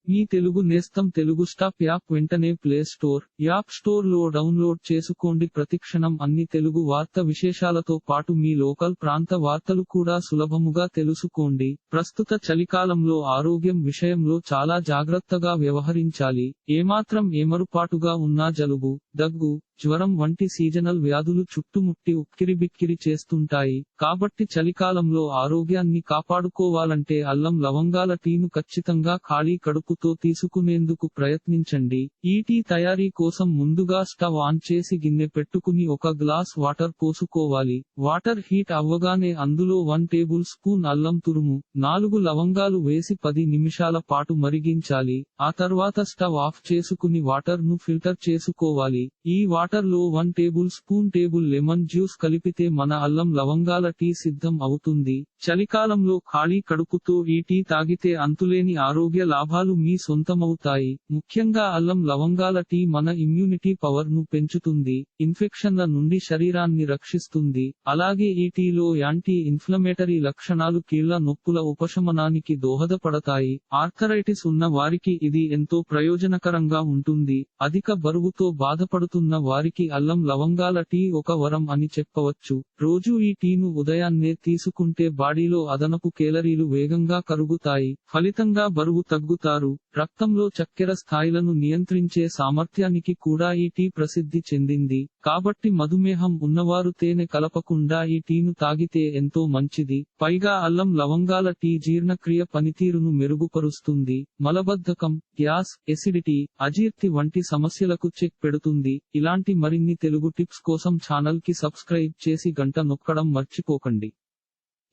మీ తెలుగు నేస్తం Telugu stop app వెంటనే play store, app store లో డౌన్లోడ్ చేసుకోండి. ప్రతిక్షణం అన్ని తెలుగు వార్త విశేషాలతో పాటు మీ లోకల్ ప్రాంత వార్తలు కూడా సులభముగా తెలుసుకోండి. ప్రస్తుత చలికాలంలో ఆరోగ్యం విషయంలో చాలా జాగ్రత్తగా వ్యవహరించాలి. ఏమాత్రం ఏమరుపాటుగా ఉన్నా జలుబు, దగ్గు, జ్వరం వంటి సీజనల్ వ్యాధులు చుట్టుముట్టి ఉక్కిరిబిక్కిరి చేస్తుంటాయి. కాబట్టి చలికాలంలో ఆరోగ్యాన్ని కాపాడుకోవాలంటే అల్లం లవంగాల టీను ఖచ్చితంగా ఖాళీ కడుపుతో తీసుకునేందుకు ప్రయత్నించండి. ఈ టీ తయారీ కోసం ముందుగా స్టవ్ ఆన్ చేసి గిన్నె పెట్టుకుని ఒక గ్లాస్ వాటర్ పోసుకోవాలి. వాటర్ హీట్ అవ్వగానే అందులో 1 టేబుల్ స్పూన్ అల్లం తురుము, 4 లవంగాలు వేసి 10 నిమిషాల పాటు మరిగించాలి. ఆ తర్వాత స్టవ్ ఆఫ్ చేసుకుని వాటర్ ను ఫిల్టర్ చేసుకోవాలి. ఈ వాటర్ లో 1 టేబుల్ స్పూన్ లెమన్ జ్యూస్ కలిపితే మన అల్లం లవంగాల టీ సిద్ధం అవుతుంది. చలికాలంలో ఖాళీ కడుపుతో ఈ టీ తాగితే అంతులేని ఆరోగ్య లాభాలు మీ సొంతమవుతాయి. ముఖ్యంగా అల్లం లవంగాల టీ మన ఇమ్యూనిటీ పవర్ ను పెంచుతుంది, ఇన్ఫెక్షన్ల నుండి శరీరాన్ని రక్షిస్తుంది. అలాగే ఈ టీలో యాంటీ ఇన్ఫ్లమేటరీ లక్షణాలు కీళ్ల నొప్పుల ఉపశమనానికి దోహదపడతాయి. ఆర్థరైటిస్ ఉన్న వారికి ఇది ఎంతో ప్రయోజనకరంగా ఉంటుంది. అధిక బరువుతో బాధపడుతున్న వారికి అల్లం లవంగాల టీ ఒక వరం అని చెప్పవచ్చు. రోజు ఈ టీను ఉదయాన్నే తీసుకుంటే బాడీలో అదనపు కేలరీలు వేగంగా కరుగుతాయి. ఫలితంగా బరువు తగ్గుతారు. రక్తంలో చక్కెర స్థాయిలను నియంత్రించే సామర్థ్యానికి కూడా ఈ టీ ప్రసిద్ధి చెందింది. కాబట్టి మధుమేహం ఉన్నవారు తేనె కలపకుండా ఈ టీను తాగితే ఎంతో మంచిది. పైగా అల్లం లవంగాల టీ జీర్ణక్రియ పనితీరును మెరుగుపరుస్తుంది. మలబద్ధకం, గ్యాస్, ఎసిడిటీ, అజీర్తి వంటి సమస్యలకు చెక్ పెడుతుంది. ఇలాంటి మరిన్ని తెలుగు టిప్స్ కోసం ఛానల్ కి సబ్స్క్రైబ్ చేసి గంట నొక్కడం మర్చిపోకండి.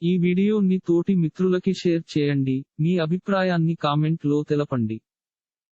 ఈ వీడియోని తోటి మిత్రులకి షేర్ చేయండి. మీ అభిప్రాయాన్ని కామెంట్ లో తెలపండి.